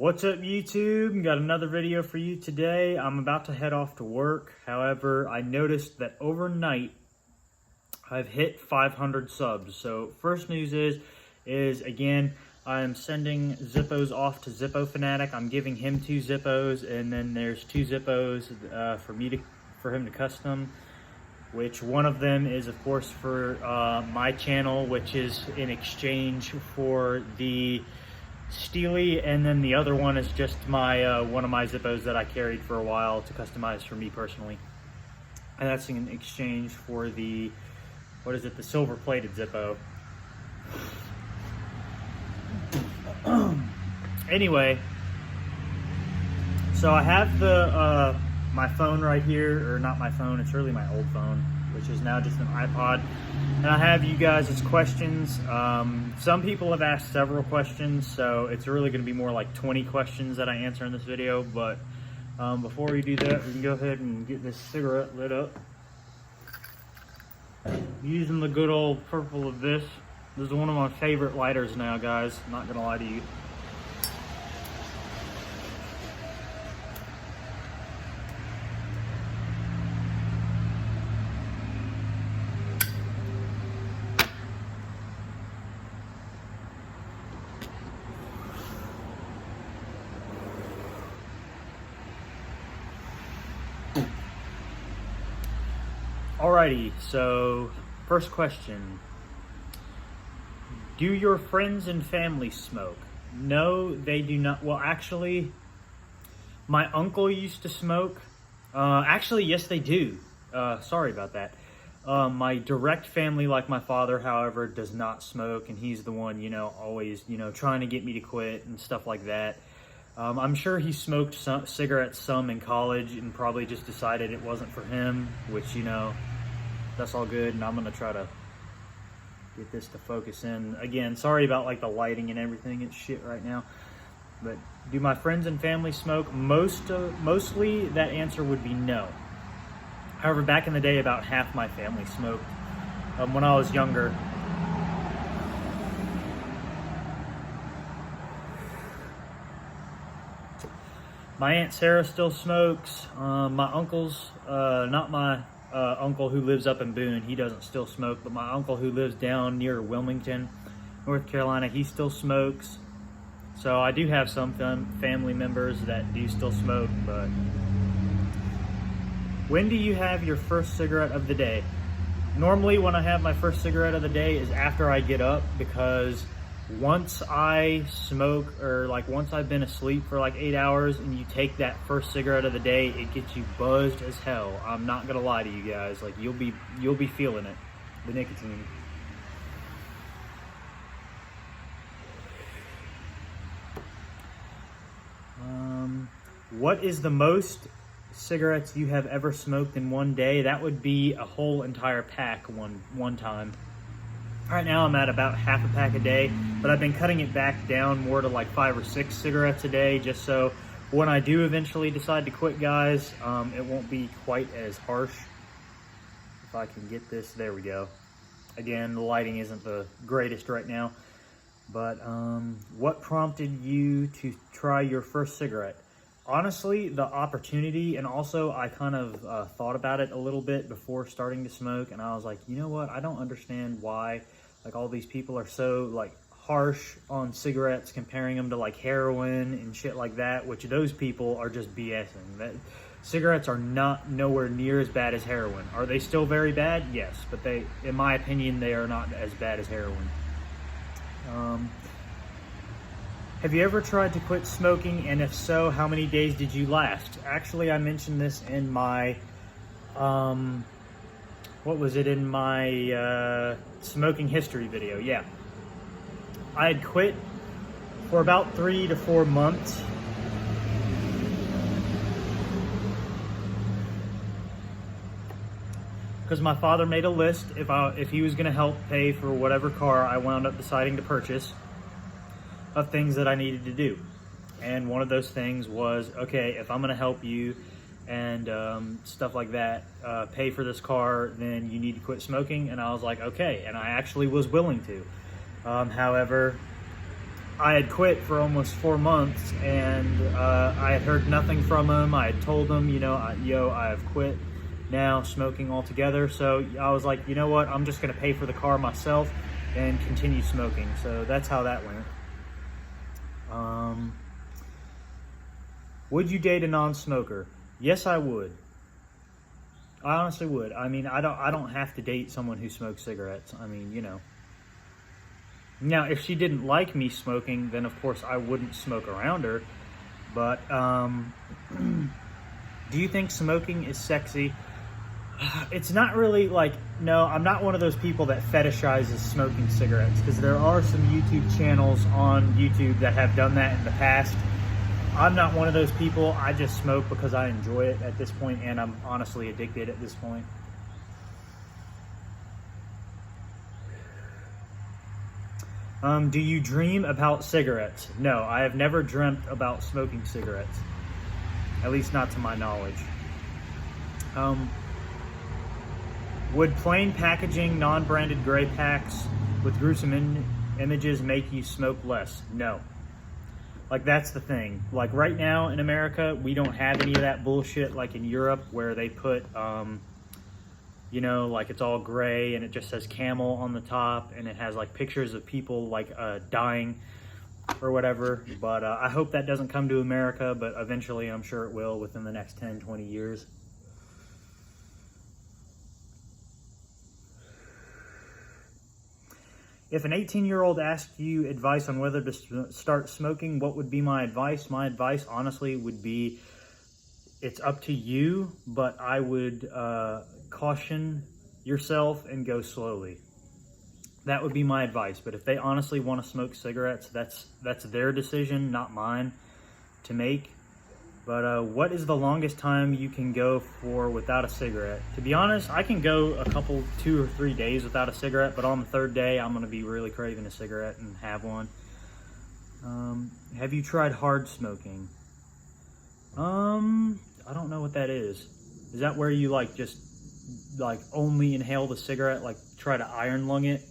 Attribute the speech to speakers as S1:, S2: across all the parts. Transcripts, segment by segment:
S1: What's up, YouTube? Got another video for you today. I'm about to head off to work. However, I noticed that overnight I've hit 500 subs. So first news is again, I'm sending Zippos off to Zippo Fanatic. I'm giving him 2 Zippos, and then there's 2 Zippos for him to custom. Which one of them is, of course, for my channel, which is in exchange for the Steely, and then the other one is just my one of my Zippos that I carried for a while to customize for me personally, and that's in exchange for the, what is it, the silver plated Zippo. Anyway, so I have the my phone right here, or not my phone, it's really my old phone, which is now just an iPod. And I have you guys' questions. Some people have asked several questions, so it's really going to be more like 20 questions that I answer in this video. But before we do that, we can go ahead and get this cigarette lit up. Using the good old purple of this. This is one of my favorite lighters now, guys. I'm not going to lie to you. Alrighty, so first question. Do your friends and family smoke? No, they do not. Well, actually, my uncle used to smoke. Actually, yes, they do. Sorry about that. My direct family, like my father, however, does not smoke, and he's the one, always, trying to get me to quit and stuff like that. I'm sure he smoked some cigarettes in college and probably just decided it wasn't for him, which, that's all good, and I'm gonna try to get this to focus in. Again, sorry about like the lighting and everything, it's shit right now. But do my friends and family smoke? Mostly that answer would be no. However, back in the day, about half my family smoked when I was younger. My Aunt Sarah still smokes. My uncle's, not my uncle who lives up in Boone, he doesn't still smoke, but my uncle who lives down near Wilmington, North Carolina, he still smokes. So I do have some family members that do still smoke. But when do you have your first cigarette of the day? Normally when I have my first cigarette of the day is after I get up, because once I smoke, or like once I've been asleep for like 8 hours and you take that first cigarette of the day, it gets you buzzed as hell. I'm not gonna lie to you guys, like you'll be feeling it, the nicotine. What is the most cigarettes you have ever smoked in one day? That would be a whole entire pack one time. Right now I'm at about half a pack a day, but I've been cutting it back down more to like 5 or 6 cigarettes a day, just so when I do eventually decide to quit, guys, it won't be quite as harsh. If I can get this, there we go. Again, the lighting isn't the greatest right now, but what prompted you to try your first cigarette? Honestly, the opportunity, and also I kind of thought about it a little bit before starting to smoke, and I was like, you know what, I don't understand why like all these people are so like harsh on cigarettes, comparing them to like heroin and shit like that, which those people are just BSing. That cigarettes are nowhere near as bad as heroin. Are they still very bad? Yes, but they, in my opinion, they are not as bad as heroin. Have you ever tried to quit smoking, and if so, how many days did you last? Actually, I mentioned this in my, what was it, in my smoking history video, yeah. I had quit for about 3 to 4 months. Because my father made a list if he was gonna help pay for whatever car I wound up deciding to purchase, of things that I needed to do. And one of those things was, okay, if I'm going to help you and stuff like that, pay for this car, then you need to quit smoking. And I was like, okay, and I actually was willing to. However, I had quit for almost 4 months, and I had heard nothing from him. I had told him, you know, I have quit now smoking altogether. So I was like, you know what, I'm just gonna pay for the car myself and continue smoking. So that's how that went. Would you date a non-smoker? Yes, I would. I honestly would. I mean, I don't have to date someone who smokes cigarettes. I mean, you know. Now, if she didn't like me smoking, then of course I wouldn't smoke around her. But do you think smoking is sexy? It's not really like, no, I'm not one of those people that fetishizes smoking cigarettes, because there are some YouTube channels on YouTube that have done that in the past. I'm not one of those people. I just smoke because I enjoy it at this point, and I'm honestly addicted at this point. Do you dream about cigarettes? No, I have never dreamt about smoking cigarettes. At least not to my knowledge. Would plain packaging, non-branded gray packs with gruesome images make you smoke less? No. Like, that's the thing. Like, right now in America, we don't have any of that bullshit like in Europe, where they put, you know, like, it's all gray and it just says camel on the top, and it has like pictures of people like dying or whatever. But I hope that doesn't come to America, but eventually I'm sure it will within the next 10, 20 years. If an 18-year-old asked you advice on whether to start smoking, what would be my advice? My advice, honestly, would be, it's up to you, but I would caution yourself and go slowly. That would be my advice. But if they honestly want to smoke cigarettes, that's their decision, not mine to make. But what is the longest time you can go for without a cigarette? To be honest, I can go a couple, 2 or 3 days without a cigarette, but on the 3rd day, I'm going to be really craving a cigarette and have one. Have you tried hard smoking? I don't know what that is. Is that where you like just like only inhale the cigarette, like try to iron lung it?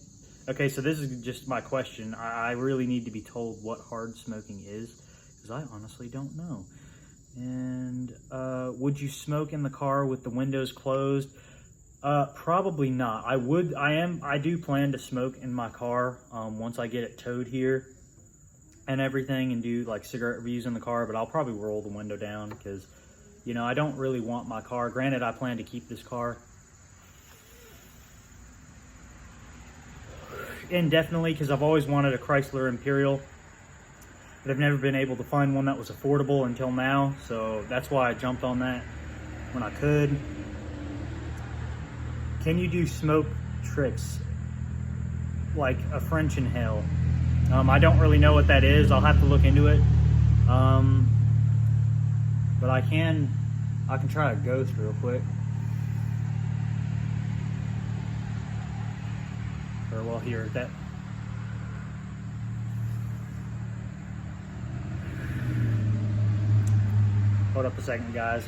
S1: Okay, so this is just my question. I really need to be told what hard smoking is, because I honestly don't know. And would you smoke in the car with the windows closed? Probably not. I do plan to smoke in my car once I get it towed here and everything, and do like cigarette reviews in the car, but I'll probably roll the window down because, you know, I don't really want my car. Granted, I plan to keep this car indefinitely because I've always wanted a Chrysler Imperial, but I've never been able to find one that was affordable until now, so that's why I jumped on that when I could. Can you do smoke tricks like a French inhale? I don't really know what that is. I'll have to look into it. But I can try a ghost real quick. Or well, here, that. Hold up a second, guys.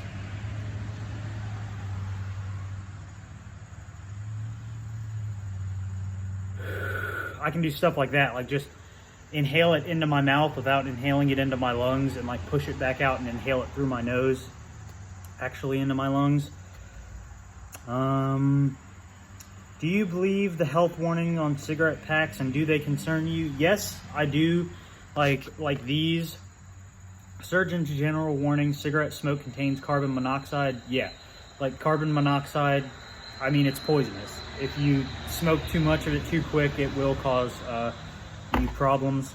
S1: I can do stuff like that, like just inhale it into my mouth without inhaling it into my lungs, and like push it back out and inhale it through my nose, actually into my lungs. Do you believe the health warning on cigarette packs, and do they concern you? Yes, I do. Like these. Surgeon General warning, cigarette smoke contains carbon monoxide. Yeah, like carbon monoxide, I mean, it's poisonous. If you smoke too much of it too quick, it will cause you problems.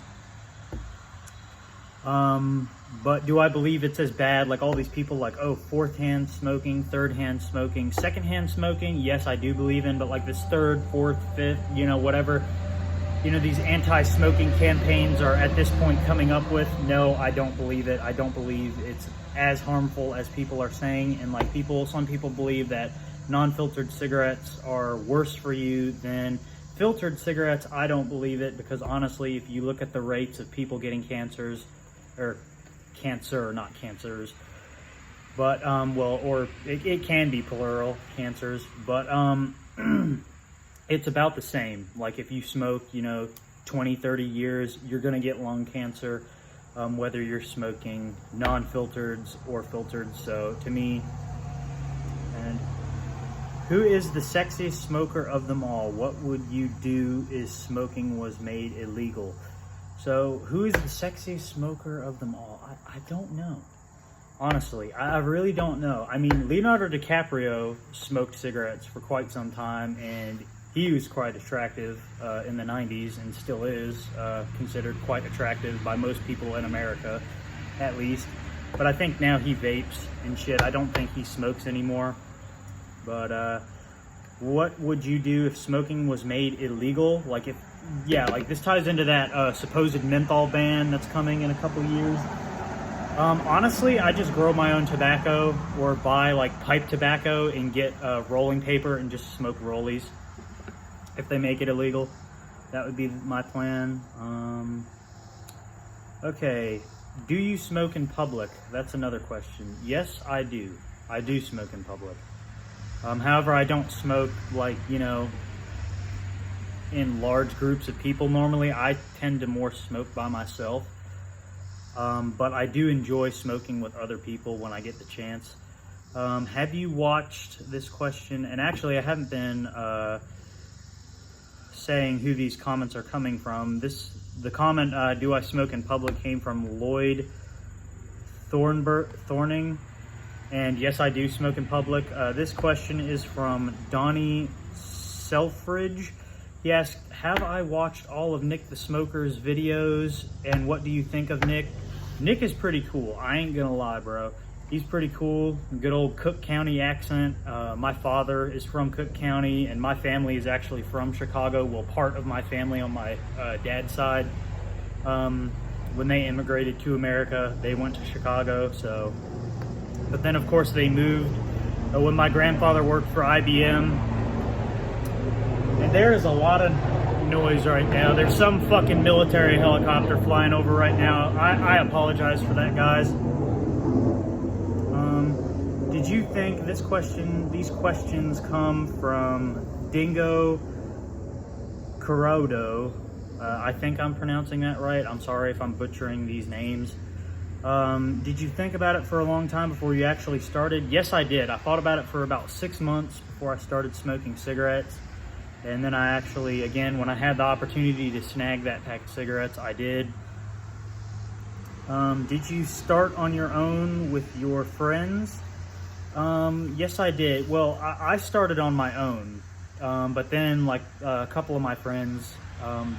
S1: But do I believe it's as bad? Like all these people like, oh, 4th hand smoking, 3rd hand smoking, 2nd hand smoking, yes, I do believe in, but like this 3rd, 4th, 5th, you know, whatever, you know, these anti-smoking campaigns are at this point coming up with, no, I don't believe it. I don't believe it's as harmful as people are saying. And like some people believe that non-filtered cigarettes are worse for you than filtered cigarettes. I don't believe it, because honestly, if you look at the rates of people getting cancers, or cancer, not cancers, but well, or it can be plural, cancers, but it's about the same. Like if you smoke, you know, 20, 30 years, you're going to get lung cancer, whether you're smoking non-filtered or filtered. So to me, and who is the sexiest smoker of them all? What would you do if smoking was made illegal? So who is the sexiest smoker of them all? I don't know. Honestly, I really don't know. I mean, Leonardo DiCaprio smoked cigarettes for quite some time, and he was quite attractive in the 90s, and still is considered quite attractive by most people in America, at least. But I think now he vapes and shit. I don't think he smokes anymore. But what would you do if smoking was made illegal? Like this ties into that supposed menthol ban that's coming in a couple years. Honestly, I just grow my own tobacco or buy like pipe tobacco and get rolling paper and just smoke rollies. If they make it illegal, that would be my plan. Okay, do you smoke in public? That's another question. Yes, I do. I do smoke in public. However, I don't smoke like, you know, in large groups of people normally. I tend to more smoke by myself. But I do enjoy smoking with other people when I get the chance. Have you watched this question? And actually, I haven't been saying who these comments are coming from. The comment, do I smoke in public, came from Lloyd Thorning. And yes, I do smoke in public. This question is from Donnie Selfridge. He asked, have I watched all of Nick the Smoker's videos, and what do you think of Nick? Nick is pretty cool. I ain't gonna lie, bro. He's pretty cool. Good old Cook County accent. My father is from Cook County, and my family is actually from Chicago. Well, part of my family on my dad's side. When they immigrated to America, they went to Chicago. So, but then of course they moved. When my grandfather worked for IBM, and there is a lot of noise right now. There's some fucking military helicopter flying over right now. I apologize for that, guys. Did you think these questions come from Dingo Corodo? I think I'm pronouncing that right. I'm sorry if I'm butchering these names. Did you think about it for a long time before you actually started? Yes, I did. I thought about it for about 6 months before I started smoking cigarettes. And then I actually, again, when I had the opportunity to snag that pack of cigarettes, I did. Did you start on your own with your friends? Yes, I did. Well, I started on my own. But then, like, a couple of my friends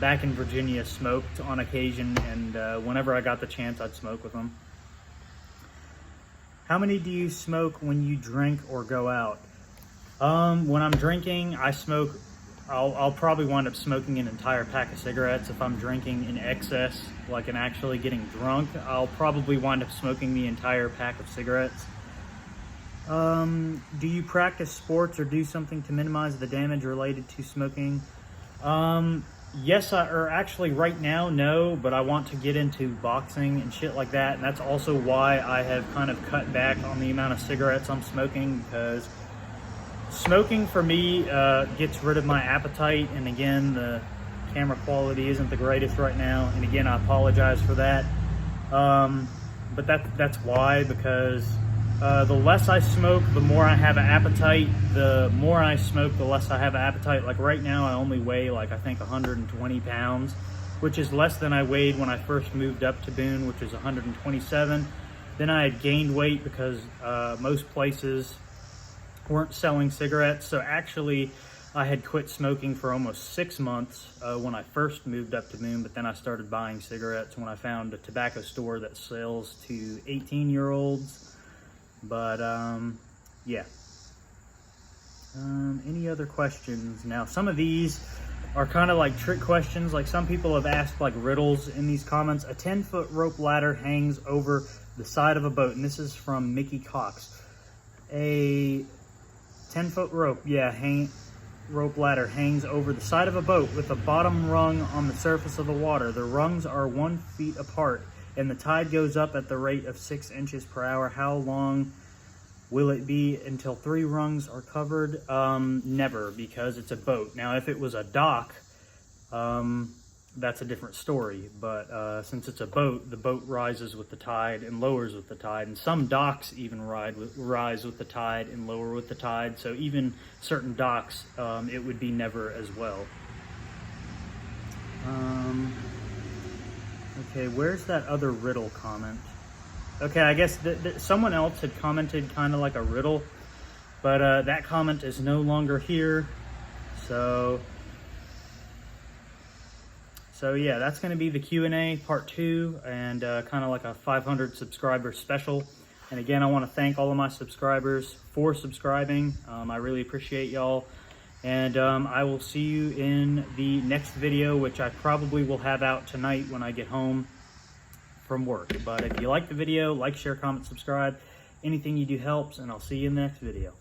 S1: back in Virginia smoked on occasion, and whenever I got the chance, I'd smoke with them. How many do you smoke when you drink or go out? When I'm drinking, I smoke. I'll probably wind up smoking an entire pack of cigarettes. If I'm drinking in excess, like and actually getting drunk, I'll probably wind up smoking the entire pack of cigarettes. Do you practice sports or do something to minimize the damage related to smoking? Yes, or actually right now, no, but I want to get into boxing and shit like that. And that's also why I have kind of cut back on the amount of cigarettes I'm smoking, because smoking for me gets rid of my appetite, and again, the camera quality isn't the greatest right now, and again, I apologize for that. But that's why, because the less I smoke, the more I have an appetite. The more I smoke, the less I have an appetite. Like right now, I only weigh like I think 120 pounds, which is less than I weighed when I first moved up to Boone, which is 127. Then I had gained weight because most places weren't selling cigarettes. So actually, I had quit smoking for almost 6 months when I first moved up to Boone, but then I started buying cigarettes when I found a tobacco store that sells to 18-year-olds. But yeah. Any other questions? Now, some of these are kind of like trick questions. Like some people have asked like riddles in these comments. A 10-foot rope ladder hangs over the side of a boat, and this is from Mickey Cox. A 10-foot rope, rope ladder hangs over the side of a boat with the bottom rung on the surface of the water. The rungs are 1 foot apart, and the tide goes up at the rate of 6 inches per hour. How long will it be until 3 rungs are covered? Never, because it's a boat. Now, if it was a dock, that's a different story. But since it's a boat, the boat rises with the tide and lowers with the tide, and some docks even rise with the tide and lower with the tide. So even certain docks, it would be never as well. Okay, where's that other riddle comment? Okay, I guess someone else had commented kind of like a riddle, but that comment is no longer here. So yeah, that's going to be the Q&A part 2, and kind of like a 500 subscriber special. And again, I want to thank all of my subscribers for subscribing. I really appreciate y'all. And I will see you in the next video, which I probably will have out tonight when I get home from work. But if you like the video, like, share, comment, subscribe. Anything you do helps, and I'll see you in the next video.